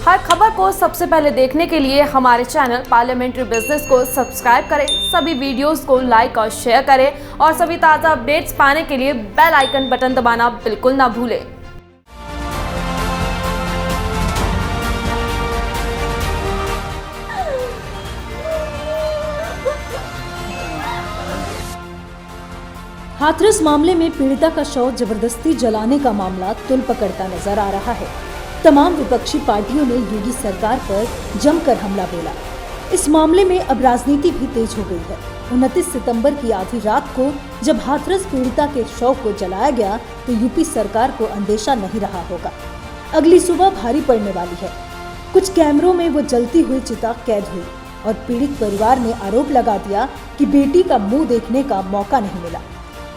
हर खबर को सबसे पहले देखने के लिए हमारे चैनल पार्लियामेंट्री बिजनेस को सब्सक्राइब करें, सभी वीडियोस को लाइक और शेयर करें और सभी ताज़ा अपडेट्स पाने के लिए बेल आइकन बटन दबाना बिल्कुल ना भूलें। हाथरस मामले में पीड़िता का शव जबरदस्ती जलाने का मामला तुल पकड़ता नजर आ रहा है। तमाम विपक्षी पार्टियों ने योगी सरकार पर जमकर हमला बोला। इस मामले में अब राजनीति भी तेज हो गई है। 29 सितंबर की आधी रात को जब हाथरस पीड़िता के शव को जलाया गया तो यूपी सरकार को अंदेशा नहीं रहा होगा। अगली सुबह भारी पड़ने वाली है। कुछ कैमरों में वो जलती हुई चिता कैद हुई और पीड़ित परिवार ने आरोप लगा दिया कि बेटी का मुंह देखने का मौका नहीं मिला।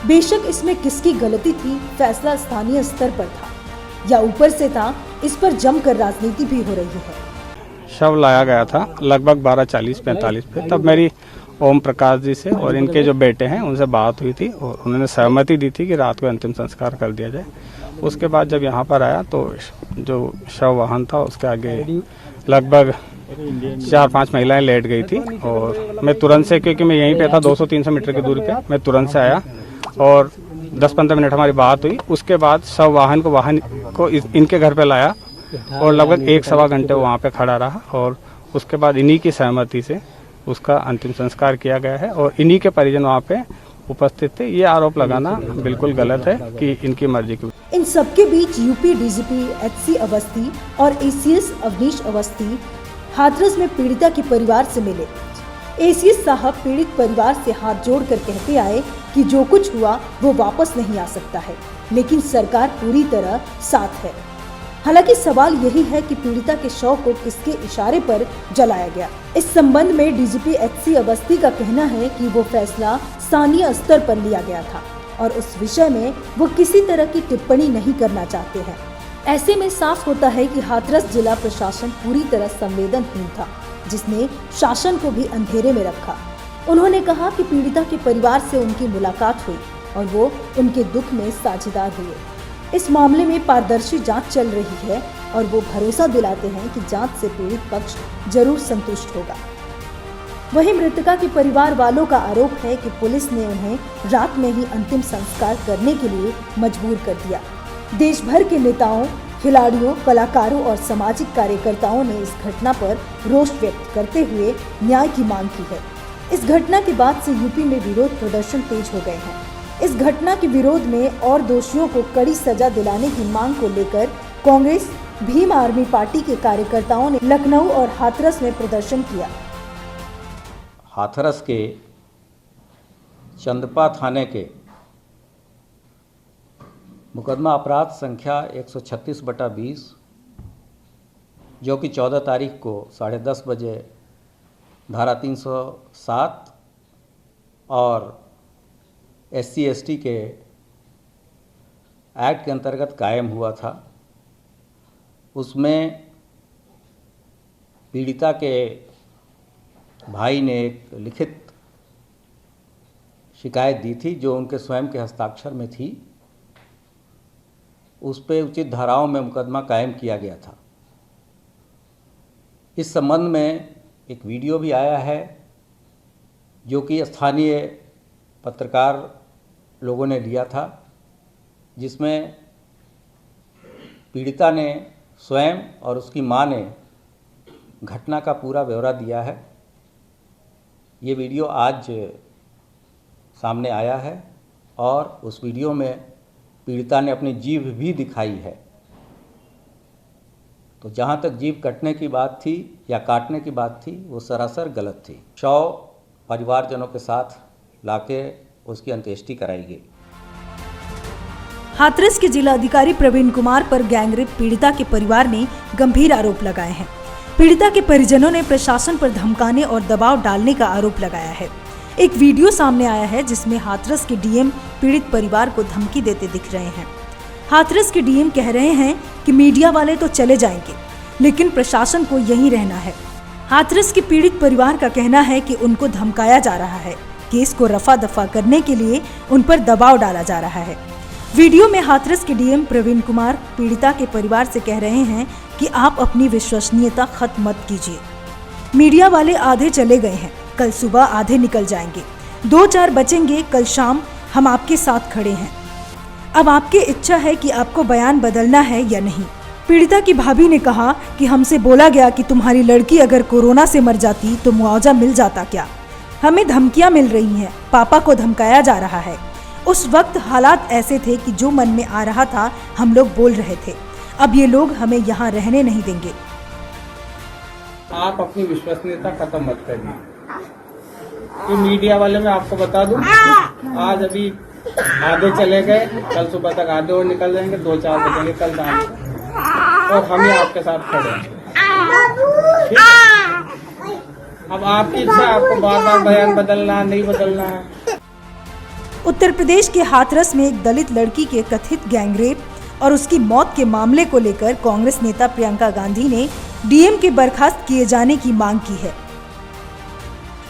बेशक इसमें किसकी गलती थी, फैसला स्थानीय स्तर पर था या ऊपर से था, इस पर जमकर राजनीति भी हो रही है। शव लाया गया था लगभग 12:40-45 पे। तब मेरी ओम प्रकाश जी से और इनके जो बेटे हैं उनसे बात हुई थी और उन्होंने सहमति दी थी कि रात को अंतिम संस्कार कर दिया जाए। उसके बाद जब यहाँ पर आया तो जो शव वाहन था उसके आगे लगभग 4-5 महिलाएं लेट गई थी और मैं तुरंत से, क्योंकि मैं यहीं पे था 200-300 मीटर की दूरी पे, मैं तुरंत से आया और 10-15 मिनट हमारी बात हुई। उसके बाद शव वाहन को इनके घर पे लाया और लगभग 1-1.25 घंटे वहाँ पे खड़ा रहा और उसके बाद इन्हीं की सहमति से उसका अंतिम संस्कार किया गया है और इन्हीं के परिजन वहाँ पे उपस्थित थे। ये आरोप लगाना बिल्कुल गलत है कि इनकी मर्जी की। इन सबके बीच यूपी डीजीपी एचसी अवस्थी और एसीएस अवनीश अवस्थी हाथरस में पीड़िता के परिवार से मिले। एसीएस साहब पीड़ित परिवार से हाथ जोड़कर कहते आए कि जो कुछ हुआ वो वापस नहीं आ सकता है, लेकिन सरकार पूरी तरह साथ है। हालांकि सवाल यही है कि पीड़िता के शव को किसके इशारे पर जलाया गया। इस संबंध में डीजीपी एचसी अवस्थी का कहना है कि वो फैसला स्थानीय स्तर पर लिया गया था और उस विषय में वो किसी तरह की टिप्पणी नहीं करना चाहते हैं। ऐसे में साफ होता है कि हाथरस जिला प्रशासन पूरी तरह संवेदनहीन था, जिसने शासन को भी अंधेरे में रखा। उन्होंने कहा कि पीड़िता के परिवार से उनकी मुलाकात हुई और वो उनके दुख में साझेदार हुए। इस मामले में पारदर्शी जांच चल रही है और वो भरोसा दिलाते हैं कि जांच से पीड़ित पक्ष जरूर संतुष्ट होगा। वहीं मृतका के परिवार वालों का आरोप है कि पुलिस ने उन्हें रात में ही अंतिम संस्कार करने के लिए मजबूर कर दिया। देश भर के नेताओं, खिलाड़ियों, कलाकारों और सामाजिक कार्यकर्ताओं ने इस घटना पर रोष व्यक्त करते हुए न्याय की मांग की है। इस घटना के बाद से यूपी में विरोध प्रदर्शन तेज हो गए हैं। इस घटना के विरोध में और दोषियों को कड़ी सजा दिलाने की मांग को लेकर कांग्रेस, भीम आर्मी पार्टी के कार्यकर्ताओं ने लखनऊ और हाथरस में प्रदर्शन किया। हाथरस के चंदपा थाने के मुकदमा अपराध संख्या 136/20 जो कि 14 तारीख को 10:30 बजे धारा 307 और SC/ST के एक्ट के अंतर्गत कायम हुआ था। उसमें पीड़िता के भाई ने एक लिखित शिकायत दी थी जो उनके स्वयं के हस्ताक्षर में थी। उस पर उचित धाराओं में मुकदमा कायम किया गया था। इस संबंध में एक वीडियो भी आया है जो कि स्थानीय पत्रकार लोगों ने लिया था, जिसमें पीड़िता ने स्वयं और उसकी मां ने घटना का पूरा ब्यौरा दिया है। ये वीडियो आज सामने आया है और उस वीडियो में पीड़िता ने अपनी जीभ भी दिखाई है। तो जहाँ तक जीभ कटने की बात थी या काटने की बात थी, वो सरासर गलत थी। शव परिवारजनों के साथ लाके उसकी अंत्येष्टि कराई गई। हाथरस के जिला अधिकारी प्रवीण कुमार पर गैंगरेप पीड़िता के परिवार ने गंभीर आरोप लगाए हैं। पीड़िता के परिजनों ने प्रशासन पर धमकाने और दबाव डालने का आरोप लगाया है। एक वीडियो सामने आया है जिसमें हाथरस के डीएम पीड़ित परिवार को धमकी देते दिख रहे हैं। हाथरस के डीएम कह रहे हैं कि मीडिया वाले तो चले जाएंगे, लेकिन प्रशासन को यहीं रहना है। हाथरस के पीड़ित परिवार का कहना है कि उनको धमकाया जा रहा है। केस को रफा दफा करने के लिए उन पर दबाव डाला जा रहा है। वीडियो में हाथरस के डीएम प्रवीण कुमार पीड़िता के परिवार से कह रहे हैं कि आप अपनी विश्वसनीयता खत्म मत कीजिए। मीडिया वाले आधे चले गए हैं, कल सुबह आधे निकल जाएंगे, 2-4 बचेंगे, कल शाम हम आपके साथ खड़े हैं। अब आपकी इच्छा है कि आपको बयान बदलना है या नहीं। पीड़िता की भाभी ने कहा कि हमसे बोला गया कि तुम्हारी लड़की अगर कोरोना से मर जाती तो मुआवजा मिल जाता क्या। हमें धमकियां मिल रही हैं, पापा को धमकाया जा रहा है। उस वक्त हालात ऐसे थे कि जो मन में आ रहा था हम लोग बोल रहे थे। अब ये लोग हमें यहाँ रहने नहीं देंगे। आप अपनी विश्वसनीयता खत्म मत करिए। ये मीडिया वाले मैं आपको बता दूं, आज अभी आधे चले गए, कल सुबह तक आधे और निकल जाएंगे, 2-4 बजेंगे कल शाम को, और हम ही आपके साथ खड़े हैं। अब आपकी इच्छा, आपको बार बार बयान बदलना नहीं बदलना है। उत्तर प्रदेश के हाथरस में एक दलित लड़की के कथित गैंगरेप और उसकी मौत के मामले को लेकर कांग्रेस नेता प्रियंका गांधी ने डीएम के बर्खास्त किए जाने की मांग की है।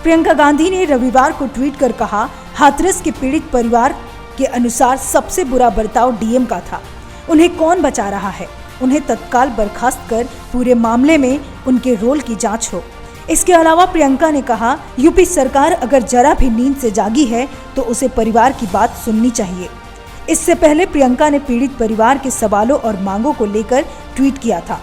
प्रियंका गांधी ने रविवार को ट्वीट कर कहा, हाथरस के पीड़ित परिवार के अनुसार सबसे बुरा बर्ताव डीएम का था। उन्हें कौन बचा रहा है? उन्हें तत्काल बर्खास्त कर पूरे मामले में उनके रोल की जांच हो। इसके अलावा प्रियंका ने कहा, यूपी सरकार अगर जरा भी नींद से जागी है तो उसे परिवार की बात सुननी चाहिए। इससे पहले प्रियंका ने पीड़ित परिवार के सवालों और मांगों को लेकर ट्वीट किया था।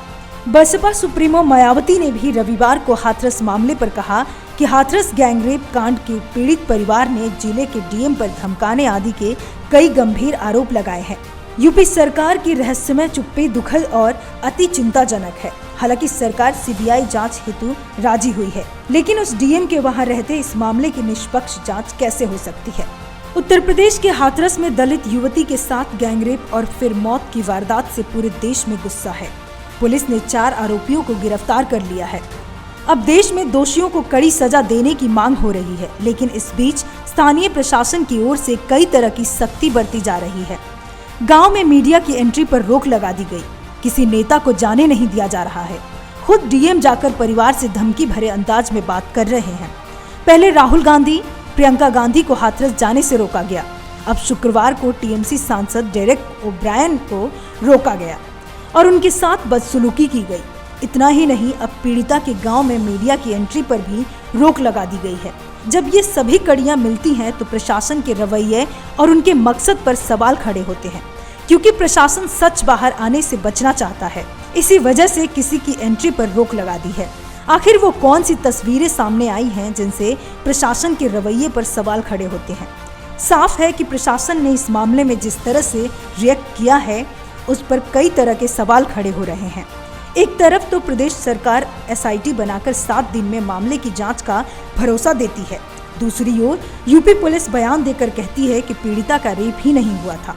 बसपा सुप्रीमो मायावती ने भी रविवार को हाथरस मामले पर कहा कि हाथरस गैंगरेप कांड के पीड़ित परिवार ने जिले के डीएम पर धमकाने आदि के कई गंभीर आरोप लगाए हैं। यूपी सरकार की रहस्यमय चुप्पी दुखद और अति चिंताजनक है। हालांकि सरकार सीबीआई जांच हेतु राजी हुई है, लेकिन उस डीएम के वहां रहते इस मामले की निष्पक्ष जांच कैसे हो सकती है। उत्तर प्रदेश के हाथरस में दलित युवती के साथ गैंगरेप और फिर मौत की वारदात से पूरे देश में गुस्सा है। पुलिस ने 4 आरोपियों को गिरफ्तार कर लिया है। अब देश में दोषियों को कड़ी सजा देने की मांग हो रही है, लेकिन इस बीच स्थानीय प्रशासन की ओर से कई तरह की सख्ती बरती जा रही है। गांव में मीडिया की एंट्री पर रोक लगा दी गई, किसी नेता को जाने नहीं दिया जा रहा है। खुद डीएम जाकर परिवार से धमकी भरे अंदाज में बात कर रहे हैं। पहले राहुल गांधी, प्रियंका गांधी को हाथरस जाने से रोका गया। अब शुक्रवार को टीएमसी सांसद डेरेक ओब्रायन को रोका गया और उनके साथ बदसलूकी की गई। इतना ही नहीं, अब पीड़िता के गांव में मीडिया की एंट्री पर भी रोक लगा दी गई है। जब ये सभी कड़ियां मिलती हैं तो प्रशासन के रवैये और उनके मकसद पर सवाल खड़े होते हैं, क्योंकि प्रशासन सच बाहर आने से बचना चाहता है। इसी वजह से किसी की एंट्री पर रोक लगा दी है। आखिर वो कौन सी तस्वीरें सामने आई हैं जिनसे प्रशासन के रवैये पर सवाल खड़े होते हैं? साफ है कि प्रशासन ने इस मामले में जिस तरह से रिएक्ट किया है उस पर कई तरह के सवाल खड़े हो रहे हैं। एक तरफ तो प्रदेश सरकार एसआईटी बनाकर 7 दिन में मामले की जांच का भरोसा देती है, दूसरी ओर यूपी पुलिस बयान देकर कहती है कि पीड़िता का रेप ही नहीं हुआ था।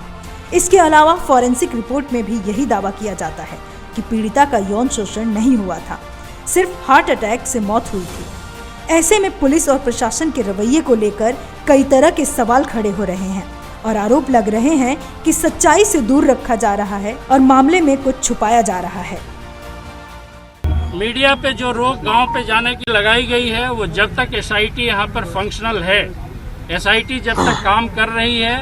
इसके अलावा फॉरेंसिक रिपोर्ट में भी यही दावा किया जाता है कि पीड़िता का यौन शोषण नहीं हुआ था, सिर्फ हार्ट अटैक से मौत हुई थी। ऐसे में पुलिस और प्रशासन के रवैये को लेकर कई तरह के सवाल खड़े हो रहे हैं और आरोप लग रहे हैं कि सच्चाई से दूर रखा जा रहा है और मामले में कुछ छुपाया जा रहा है। मीडिया पे जो रोक गांव पे जाने की लगाई गई है, वो जब तक एसआईटी यहाँ पर फंक्शनल है, एसआईटी जब तक काम कर रही है,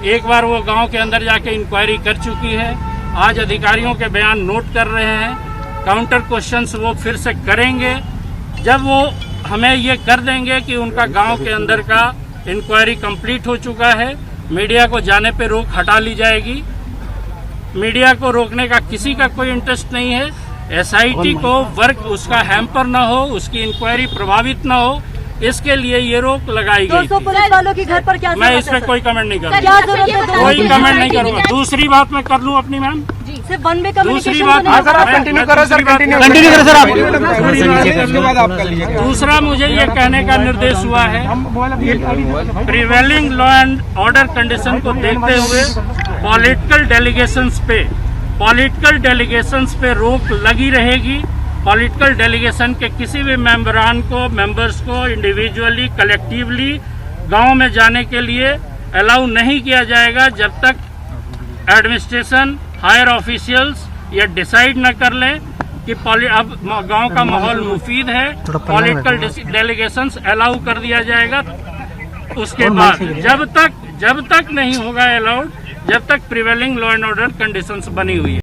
एक बार वो गांव के अंदर जाके इंक्वायरी कर चुकी है। आज अधिकारियों के बयान नोट कर रहे हैं, काउंटर क्वेश्चंस वो फिर से करेंगे। जब वो हमें ये कर देंगे कि उनका गांव के अंदर का इंक्वायरी कंप्लीट हो चुका है, मीडिया को जाने पे रोक हटा ली जाएगी। मीडिया को रोकने का किसी का कोई इंटरेस्ट नहीं है। एसआईटी को वर्क उसका हैम्पर न हो, उसकी इंक्वायरी प्रभावित न हो, इसके लिए ये रोक लगाई गई। 200 पुलिस वालों की घर पर क्या मैं इसमें कोई कमेंट नहीं करूँगा, क्या जरूरत है? कोई कमेंट नहीं करूँगा। दूसरी बात मैं कर लूँ अपनी मैम, सिर्फ वन में दूसरी बात कंटिन्यू करो सर, कंटिन्यू करो सर आप। दूसरा मुझे ये कहने का निर्देश हुआ है, prevailing law and order condition को देखते हुए पॉलिटिकल डेलीगेशंस पे रोक लगी रहेगी। पॉलिटिकल डेलीगेशन के किसी भी मेंबर्स को इंडिविजुअली, कलेक्टिवली गांव में जाने के लिए अलाउ नहीं किया जाएगा जब तक एडमिनिस्ट्रेशन, हायर ऑफिशियल्स ये डिसाइड न कर लें कि अब गांव का माहौल मुफीद है, पॉलिटिकल डेलीगेशंस अलाउ कर दिया जाएगा। उसके बाद जब तक नहीं होगा अलाउड, जब तक prevailing law and order conditions बनी हुई है।